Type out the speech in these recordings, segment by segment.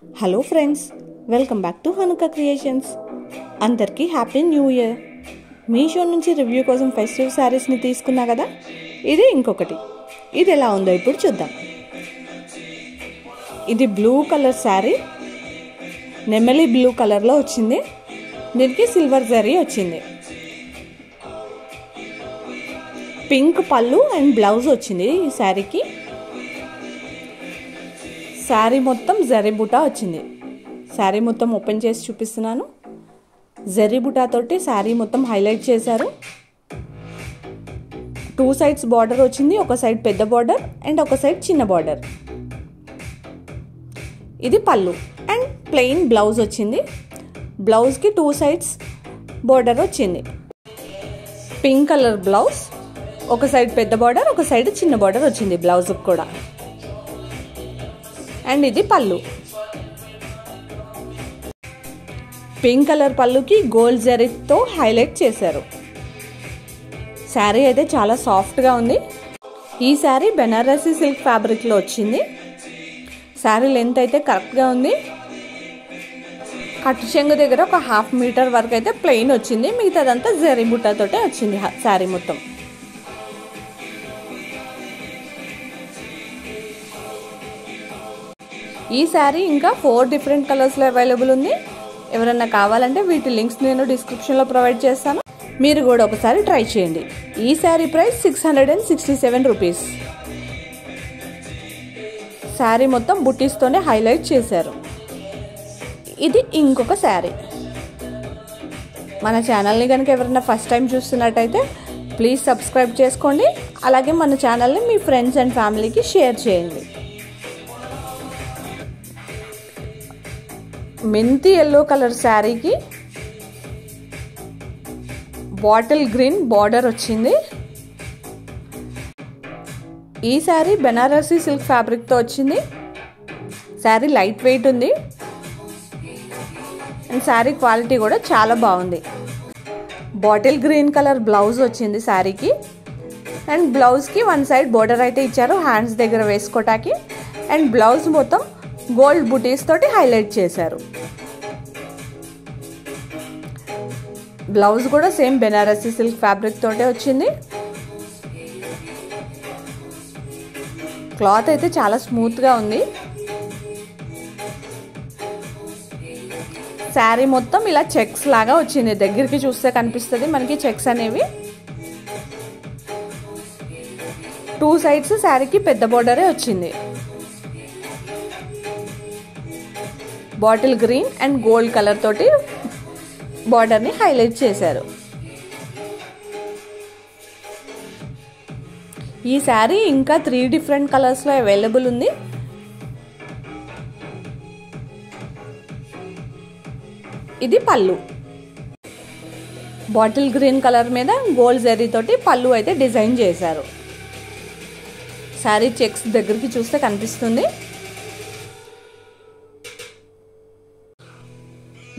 Hello friends, welcome back to హనుక creations. అందరికీ happy new year. Meesho నుంచి review కోసం festive శారీస్ని తీసుకున్నా కదా, ఇది ఇంకొకటి. ఇది ఎలా ఉందో ఇప్పుడు చూద్దాం. ఇది బ్లూ కలర్ శారీ, నెమలి బ్లూ కలర్లో వచ్చింది. దీనికి సిల్వర్ జరీ వచ్చింది. పింక్ పళ్ళు అండ్ బ్లౌజ్ వచ్చింది ఈ శారీకి. శారీ మొత్తం జరీ బుటా వచ్చింది. శారీ మొత్తం ఓపెన్ చేసి చూపిస్తున్నాను. జరీ బుటా తోటి శారీ మొత్తం హైలైట్ చేశారు. 2 సైడ్స్ బార్డర్ వచ్చింది. ఒక సైడ్ పెద్ద బార్డర్ అండ్ ఒక సైడ్ చిన్న బార్డర్. ఇది పళ్ళు అండ్ ప్లెయిన్ బ్లౌజ్ వచ్చింది. బ్లౌజ్కి 2 సైడ్స్ బార్డర్ వచ్చింది. పింక్ కలర్ బ్లౌజ్, ఒక సైడ్ పెద్ద బార్డర్, ఒక సైడ్ చిన్న బార్డర్ వచ్చింది బ్లౌజ్కి కూడా. అండ్ ఇది పళ్ళు. పింక్ కలర్ పళ్ళుకి గోల్డ్ జరీతో హైలైట్ చేశారు. శారీ అయితే చాలా సాఫ్ట్గా ఉంది. ఈ శారీ బెనారసీ సిల్క్ ఫ్యాబ్రిక్లో వచ్చింది. శారీ లెంత్ అయితే కరెక్ట్గా ఉంది. కట్టు చెంగు దగ్గర ఒక 1/2 మీటర్ వరకు అయితే ప్లెయిన్ వచ్చింది. మిగతాదంతా జరీ బుట్టాతోటే వచ్చింది శారీ మొత్తం. ఈ శారీ ఇంకా 4 డిఫరెంట్ కలర్స్లో అవైలబుల్ ఉంది. ఎవరన్నా కావాలంటే వీటి లింక్స్ నేను డిస్క్రిప్షన్లో ప్రొవైడ్ చేస్తాను. మీరు కూడా ఒకసారి ట్రై చేయండి. ఈ శారీ ప్రైస్ 667 రూపీస్. శారీ మొత్తం బుట్టీస్తోనే హైలైట్ చేశారు. ఇది ఇంకొక శారీ. మన ఛానల్ని కనుక ఎవరైనా ఫస్ట్ టైం చూస్తున్నట్టయితే ప్లీజ్ సబ్స్క్రైబ్ చేసుకోండి. అలాగే మన ఛానల్ని మీ ఫ్రెండ్స్ అండ్ ఫ్యామిలీకి షేర్ చేయండి. మెంతి ఎల్లో కలర్ శారీకి బాటిల్ గ్రీన్ బార్డర్ వచ్చింది. ఈ శారీ బెనారసీ సిల్క్ ఫ్యాబ్రిక్తో వచ్చింది. శారీ లైట్ వెయిట్ ఉంది అండ్ శారీ క్వాలిటీ కూడా చాలా బాగుంది. బాటిల్ గ్రీన్ కలర్ బ్లౌజ్ వచ్చింది శారీకి. అండ్ బ్లౌజ్కి 1 సైడ్ బార్డర్ అయితే ఇచ్చారు హ్యాండ్స్ దగ్గర వేసుకోవటానికి. అండ్ బ్లౌజ్ మొత్తం గోల్డ్ బుటీస్ తోటి హైలైట్ చేశారు. బ్లౌజ్ కూడా సేమ్ బెనారసీ సిల్క్ ఫ్యాబ్రిక్ తోటే వచ్చింది. క్లాత్ అయితే చాలా స్మూత్గా ఉంది. శారీ మొత్తం ఇలా చెక్స్ లాగా వచ్చింది. దగ్గరికి చూస్తే కనిపిస్తుంది మనకి చెక్స్ అనేవి. 2 సైడ్స్ శారీకి పెద్ద బార్డరే వచ్చింది. Bottle green and gold colour తోటి బార్డర్ని హైలైట్ చేశారు. ఈ శారీ ఇంకా 3 డిఫరెంట్ కలర్స్లో అవైలబుల్ ఉంది. ఇది పళ్ళు. బాటిల్ గ్రీన్ కలర్ మీద గోల్డ్ జరీ తోటి పళ్ళు అయితే డిజైన్ చేశారు. శారీ చెక్స్ దగ్గరికి చూస్తే కనిపిస్తుంది.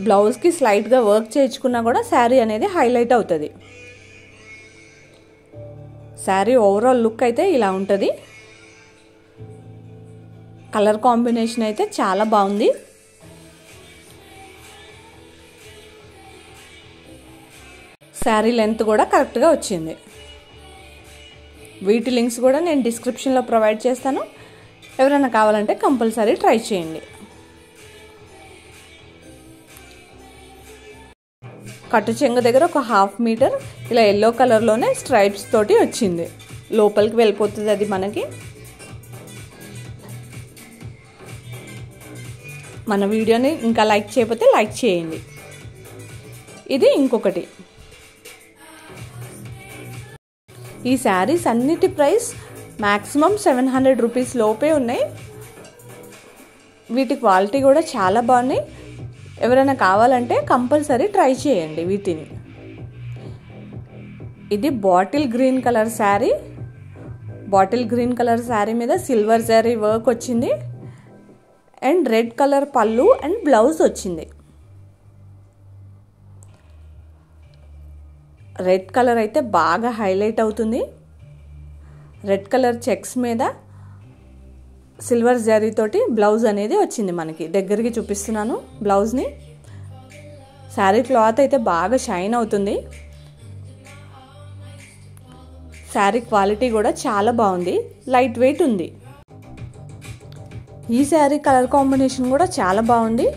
బ్లౌజ్కి స్లైట్గా వర్క్ చేయించుకున్నా కూడా శారీ అనేది హైలైట్ అవుతుంది. శారీ ఓవరాల్ లుక్ అయితే ఇలా ఉంటుంది. కలర్ కాంబినేషన్ అయితే చాలా బాగుంది. శారీ లెంత్ కూడా కరెక్ట్గా వచ్చింది. వీటి లింక్స్ కూడా నేను డిస్క్రిప్షన్లో ప్రొవైడ్ చేస్తాను. ఎవరైనా కావాలంటే కంపల్సరీ ట్రై చేయండి. కట్టు చెంగు దగ్గర ఒక 1/2 మీటర్ ఇలా ఎల్లో కలర్లోనే స్ట్రైప్స్ తోటి వచ్చింది. లోపలికి వెళ్ళిపోతుంది అది మనకి. మన వీడియోని ఇంకా లైక్ చేయకపోతే లైక్ చేయండి. ఇది ఇంకొకటి. ఈ శారీస్ అన్నిటి ప్రైస్ మ్యాక్సిమం 700 రూపీస్ లోపే ఉన్నాయి. వీటి క్వాలిటీ కూడా చాలా బాగున్నాయి. ఎవరైనా కావాలంటే కంపల్సరీ ట్రై చేయండి వీటిని. ఇది bottle green colour sari. Bottle green colour sari మీద సిల్వర్ జరీ వర్క్ వచ్చింది. అండ్ రెడ్ కలర్ పళ్ళు అండ్ బ్లౌజ్ వచ్చింది. రెడ్ కలర్ అయితే బాగా హైలైట్ అవుతుంది. రెడ్ కలర్ చెక్స్ మీద సిల్వర్ జరీతోటి బ్లౌజ్ అనేది వచ్చింది మనకి. దగ్గరికి చూపిస్తున్నాను బ్లౌజ్ని. శారీ క్లాత్ అయితే బాగా షైన్ అవుతుంది. శారీ క్వాలిటీ కూడా చాలా బాగుంది, లైట్ వెయిట్ ఉంది. ఈ శారీ కలర్ కాంబినేషన్ కూడా చాలా బాగుంది.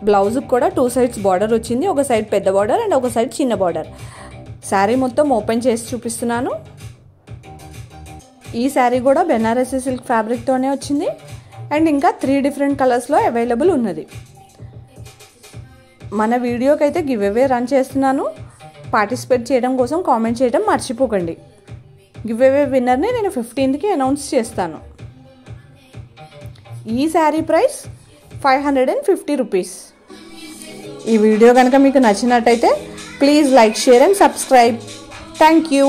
బ్లౌజ్కి కూడా 2 సైడ్స్ బార్డర్ వచ్చింది. ఒక సైడ్ పెద్ద బార్డర్ అండ్ ఒక సైడ్ చిన్న బార్డర్. శారీ మొత్తం ఓపెన్ చేసి చూపిస్తున్నాను. ఈ శారీ కూడా బెనారసీ సిల్క్ ఫ్యాబ్రిక్తోనే వచ్చింది అండ్ ఇంకా 3 డిఫరెంట్ కలర్స్లో అవైలబుల్ ఉన్నది. మన వీడియోకి అయితే గివ్ అవే రన్ చేస్తున్నాను. పార్టిసిపేట్ చేయడం కోసం కామెంట్ చేయడం మర్చిపోకండి. గివ్ అవే విన్నర్ని నేను 15కి అనౌన్స్ చేస్తాను. ఈ శారీ ప్రైస్ 550 రూపీస్. ఈ వీడియో కనుక మీకు నచ్చినట్టయితే please like, share and subscribe. Thank you.